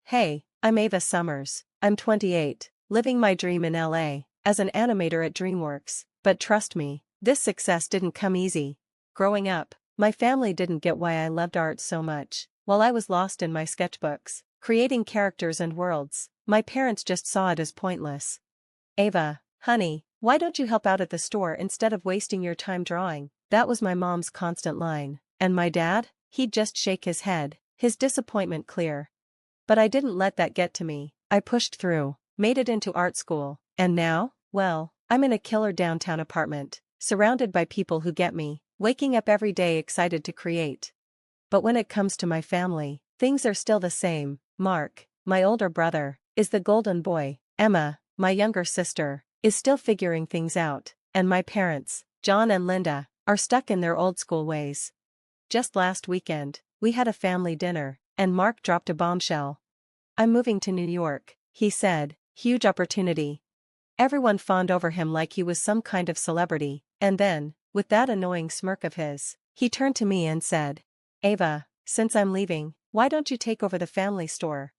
Hey, I'm Ava Summers. I'm 28, living my dream in LA, as an animator at DreamWorks. But trust me, this success didn't come easy. Growing up, my family didn't get why I loved art so much. While I was lost in my sketchbooks, creating characters and worlds, my parents just saw it as pointless. Ava, honey, why don't you help out at the store instead of wasting your time drawing? That was my mom's constant line. And my dad? He'd just shake his head, his disappointment clear. But I didn't let that get to me. I pushed through, made it into art school, and now, well, I'm in a killer downtown apartment, surrounded by people who get me, waking up every day excited to create. But when it comes to my family, things are still the same. Mark, my older brother, is the golden boy. Emma, my younger sister, is still figuring things out, and my parents, John and Linda, are stuck in their old school ways. Just last weekend, we had a family dinner, and Mark dropped a bombshell. I'm moving to New York, he said, huge opportunity. Everyone fawned over him like he was some kind of celebrity, and then, with that annoying smirk of his, he turned to me and said, Ava, since I'm leaving, why don't you take over the family store?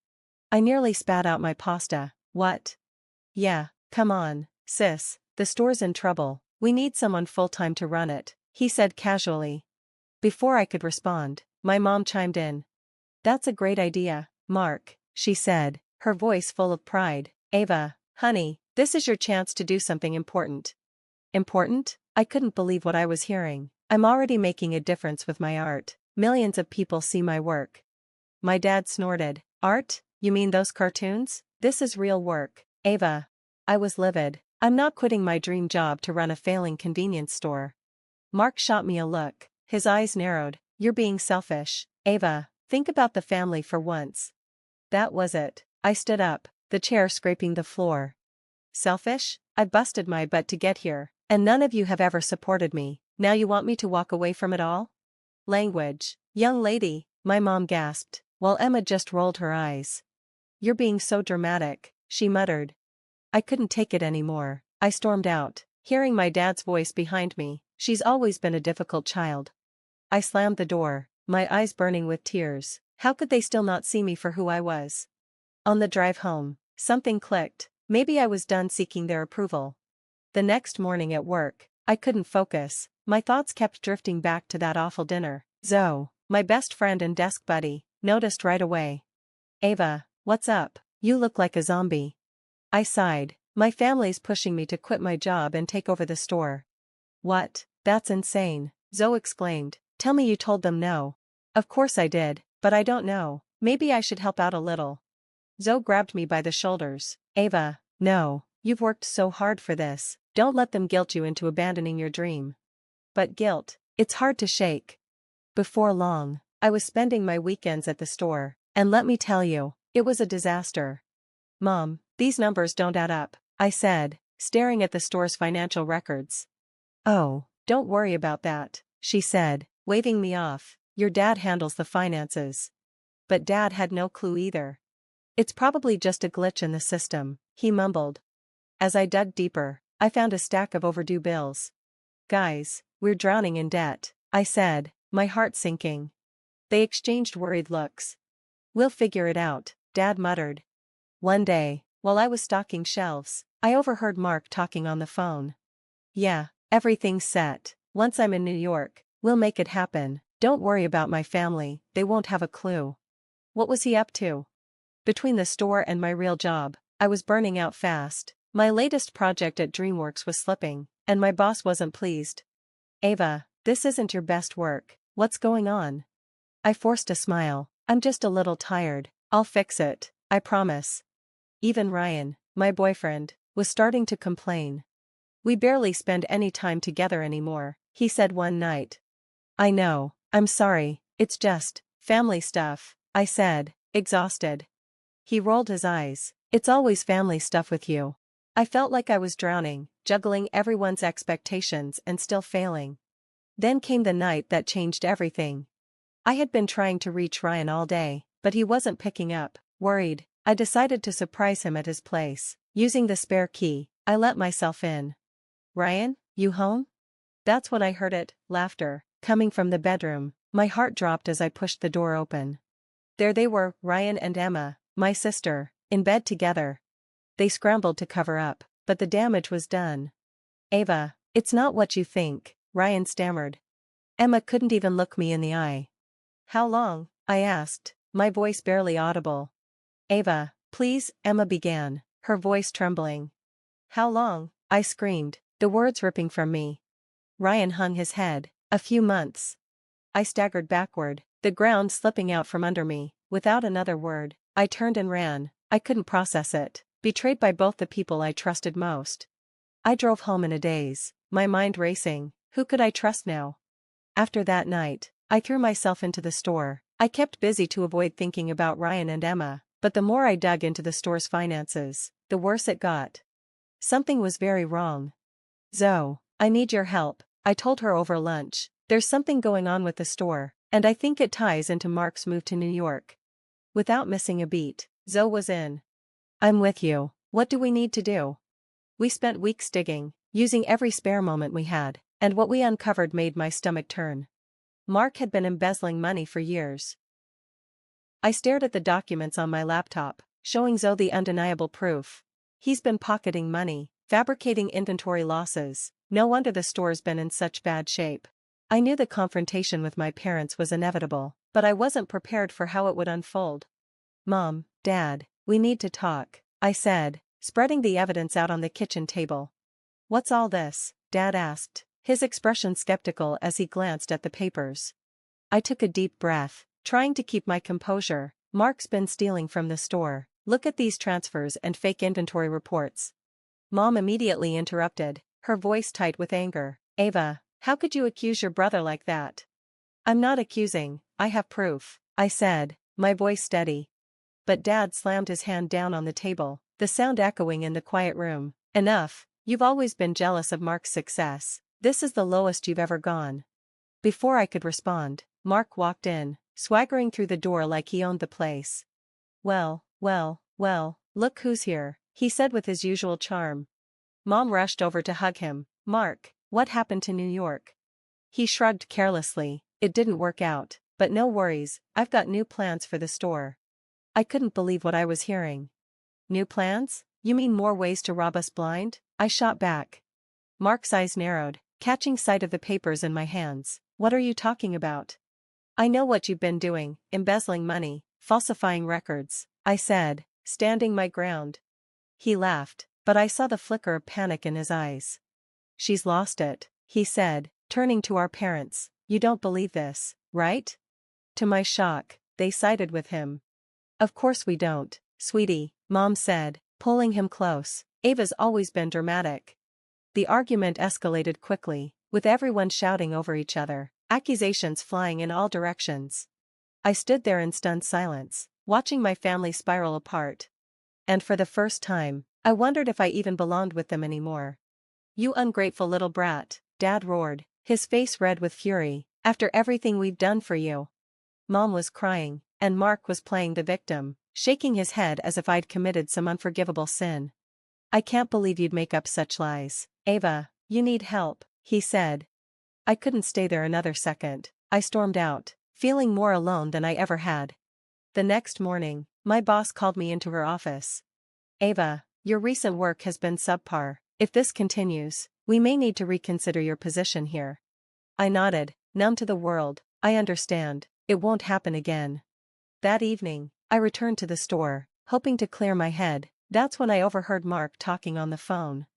I nearly spat out my pasta. What? Yeah, come on, sis, the store's in trouble, we need someone full-time to run it, he said casually. Before I could respond, my mom chimed in. That's a great idea, Mark, she said, her voice full of pride. Ava, honey, this is your chance to do something important. Important? I couldn't believe what I was hearing. I'm already making a difference with my art. Millions of people see my work. My dad snorted. Art? You mean those cartoons? This is real work, Ava. I was livid. I'm not quitting my dream job to run a failing convenience store. Mark shot me a look. His eyes narrowed. You're being selfish, Ava. Think about the family for once. That was it. I stood up, the chair scraping the floor. Selfish? I busted my butt to get here, and none of you have ever supported me. Now you want me to walk away from it all? Language. Young lady, my mom gasped, while Emma just rolled her eyes. You're being so dramatic, she muttered. I couldn't take it anymore. I stormed out, hearing my dad's voice behind me. She's always been a difficult child. I slammed the door, my eyes burning with tears. How could they still not see me for who I was? On the drive home, something clicked. Maybe I was done seeking their approval. The next morning at work, I couldn't focus. My thoughts kept drifting back to that awful dinner. Zoe, my best friend and desk buddy, noticed right away. Ava, what's up? You look like a zombie. I sighed. My family's pushing me to quit my job and take over the store. What? That's insane, Zoe exclaimed. Tell me you told them no. Of course I did, but I don't know. Maybe I should help out a little. Zoe grabbed me by the shoulders. Ava, no, you've worked so hard for this. Don't let them guilt you into abandoning your dream. But guilt, it's hard to shake. Before long, I was spending my weekends at the store, and let me tell you, it was a disaster. Mom, these numbers don't add up, I said, staring at the store's financial records. Oh, don't worry about that, she said, waving me off. Your dad handles the finances. But Dad had no clue either. It's probably just a glitch in the system, he mumbled. As I dug deeper, I found a stack of overdue bills. Guys, we're drowning in debt, I said, my heart sinking. They exchanged worried looks. We'll figure it out, Dad muttered. One day, while I was stocking shelves, I overheard Mark talking on the phone. Yeah, everything's set. Once I'm in New York, we'll make it happen. Don't worry about my family, they won't have a clue. What was he up to? Between the store and my real job, I was burning out fast. My latest project at DreamWorks was slipping, and my boss wasn't pleased. Ava, this isn't your best work. What's going on? I forced a smile. I'm just a little tired. I'll fix it, I promise. Even Ryan, my boyfriend, was starting to complain. We barely spend any time together anymore, he said one night. I know, I'm sorry, it's just family stuff, I said, exhausted. He rolled his eyes. It's always family stuff with you. I felt like I was drowning, juggling everyone's expectations and still failing. Then came the night that changed everything. I had been trying to reach Ryan all day, but he wasn't picking up. Worried, I decided to surprise him at his place. Using the spare key, I let myself in. Ryan, you home? That's when I heard it, laughter, coming from the bedroom. My heart dropped as I pushed the door open. There they were, Ryan and Emma, my sister, in bed together. They scrambled to cover up, but the damage was done. Ava, it's not what you think, Ryan stammered. Emma couldn't even look me in the eye. How long? I asked, my voice barely audible. Ava, please, Emma began, her voice trembling. How long? I screamed, the words ripping from me. Ryan hung his head. A few months. I staggered backward, the ground slipping out from under me. Without another word, I turned and ran. I couldn't process it, betrayed by both the people I trusted most. I drove home in a daze, my mind racing. Who could I trust now? After that night, I threw myself into the store. I kept busy to avoid thinking about Ryan and Emma, but the more I dug into the store's finances, the worse it got. Something was very wrong. Zoe, I need your help, I told her over lunch. There's something going on with the store, and I think it ties into Mark's move to New York. Without missing a beat, Zoe was in. I'm with you. What do we need to do? We spent weeks digging, using every spare moment we had, and what we uncovered made my stomach turn. Mark had been embezzling money for years. I stared at the documents on my laptop, showing Zoe the undeniable proof. He's been pocketing money, fabricating inventory losses. No wonder the store's been in such bad shape. I knew the confrontation with my parents was inevitable, but I wasn't prepared for how it would unfold. Mom, Dad, we need to talk, I said, spreading the evidence out on the kitchen table. What's all this? Dad asked, his expression skeptical as he glanced at the papers. I took a deep breath, trying to keep my composure. Mark's been stealing from the store. Look at these transfers and fake inventory reports. Mom immediately interrupted, her voice tight with anger. Ava, how could you accuse your brother like that? I'm not accusing, I have proof, I said, my voice steady. But Dad slammed his hand down on the table, the sound echoing in the quiet room. Enough, you've always been jealous of Mark's success. This is the lowest you've ever gone. Before I could respond, Mark walked in, swaggering through the door like he owned the place. Well, look who's here, he said with his usual charm. Mom rushed over to hug him. Mark, what happened to New York? He shrugged carelessly. It didn't work out, but no worries, I've got new plans for the store. I couldn't believe what I was hearing. New plans? You mean more ways to rob us blind? I shot back. Mark's eyes narrowed, catching sight of the papers in my hands. What are you talking about? I know what you've been doing, embezzling money, falsifying records, I said, standing my ground. He laughed, but I saw the flicker of panic in his eyes. She's lost it, he said, turning to our parents. You don't believe this, right? To my shock, they sided with him. Of course we don't, sweetie, Mom said, pulling him close. Ava's always been dramatic. The argument escalated quickly, with everyone shouting over each other, accusations flying in all directions. I stood there in stunned silence, watching my family spiral apart. And for the first time, I wondered if I even belonged with them anymore. You ungrateful little brat, Dad roared, his face red with fury. After everything we've done for you. Mom was crying, and Mark was playing the victim, shaking his head as if I'd committed some unforgivable sin. I can't believe you'd make up such lies. Ava, you need help, he said. I couldn't stay there another second. I stormed out, feeling more alone than I ever had. The next morning, my boss called me into her office. Ava, your recent work has been subpar. If this continues, we may need to reconsider your position here. I nodded, numb to the world. I understand, it won't happen again. That evening, I returned to the store, hoping to clear my head. That's when I overheard Mark talking on the phone.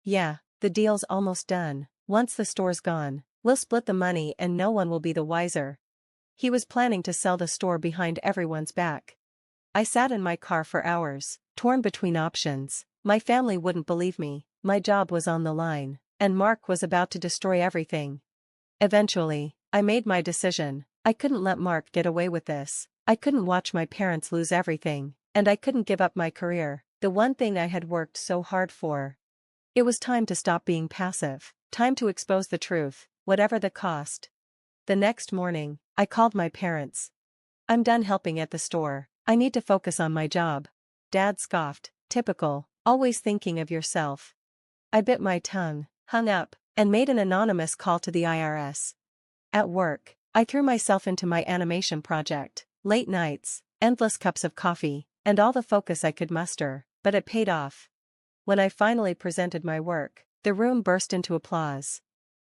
Yeah, the deal's almost done. Once the store's gone, we'll split the money and no one will be the wiser. He was planning to sell the store behind everyone's back. I sat in my car for hours, torn between options. My family wouldn't believe me, my job was on the line, and Mark was about to destroy everything. Eventually, I made my decision. I couldn't let Mark get away with this. I couldn't watch my parents lose everything, and I couldn't give up my career, the one thing I had worked so hard for. It was time to stop being passive, time to expose the truth, whatever the cost. The next morning, I called my parents. I'm done helping at the store, I need to focus on my job. Dad scoffed, typical, always thinking of yourself. I bit my tongue, hung up, and made an anonymous call to the IRS. At work, I threw myself into my animation project, late nights, endless cups of coffee, and all the focus I could muster, but it paid off. When I finally presented my work, the room burst into applause.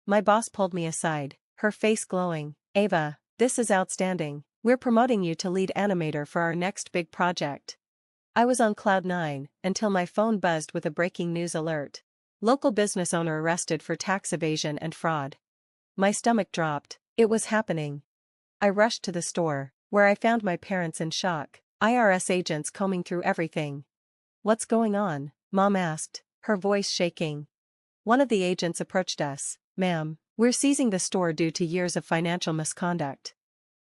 My boss pulled me aside, her face glowing. "Ava, this is outstanding. We're promoting you to lead animator for our next big project." I was on cloud nine until my phone buzzed with a breaking news alert. Local business owner arrested for tax evasion and fraud. My stomach dropped. It was happening. I rushed to the store, where I found my parents in shock, IRS agents combing through everything. "What's going on?" Mom asked, her voice shaking. One of the agents approached us. "Ma'am, we're seizing the store due to years of financial misconduct."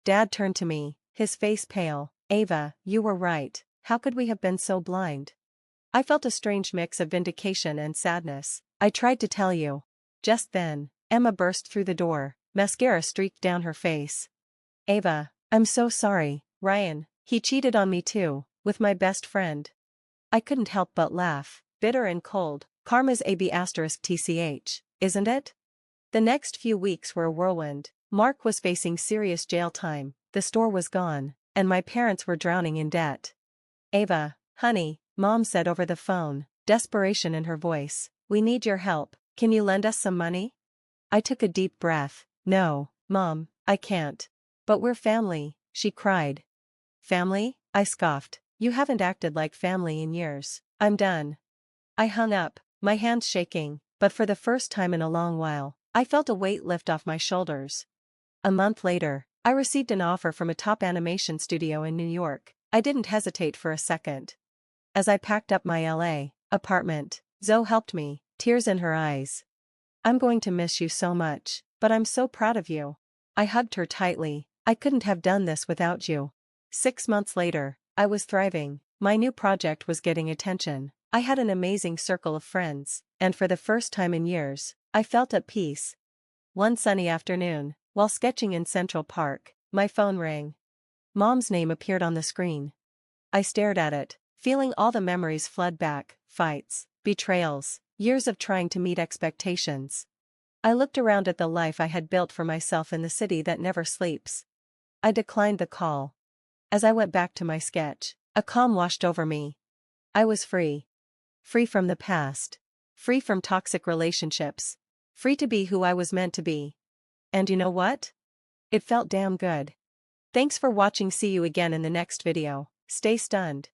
Dad turned to me, his face pale. "Ava, you were right. How could we have been so blind?" I felt a strange mix of vindication and sadness. "I tried to tell you." Just then, Emma burst through the door, mascara streaked down her face. "Ava, I'm so sorry, Ryan, he cheated on me too, with my best friend." I couldn't help but laugh. Bitter and cold, karma's AB*TCH, isn't it? The next few weeks were a whirlwind. Mark was facing serious jail time, the store was gone, and my parents were drowning in debt. "Ava, honey," Mom said over the phone, desperation in her voice, "we need your help. Can you lend us some money?" I took a deep breath. "No, Mom, I can't." "But we're family," she cried. "Family?" I scoffed. "You haven't acted like family in years. I'm done." I hung up, my hands shaking, but for the first time in a long while, I felt a weight lift off my shoulders. A month later, I received an offer from a top animation studio in New York. I didn't hesitate for a second. As I packed up my LA apartment, Zoe helped me, tears in her eyes. "I'm going to miss you so much, but I'm so proud of you." I hugged her tightly. "I couldn't have done this without you." 6 months later, I was thriving. My new project was getting attention. I had an amazing circle of friends, and for the first time in years, I felt at peace. One sunny afternoon, while sketching in Central Park, my phone rang. Mom's name appeared on the screen. I stared at it, feeling all the memories flood back: fights, betrayals, years of trying to meet expectations. I looked around at the life I had built for myself in the city that never sleeps. I declined the call. As I went back to my sketch, a calm washed over me. I was free. Free from the past. Free from toxic relationships. Free to be who I was meant to be. And you know what? It felt damn good. Thanks for watching. See you again in the next video. Stay stunned.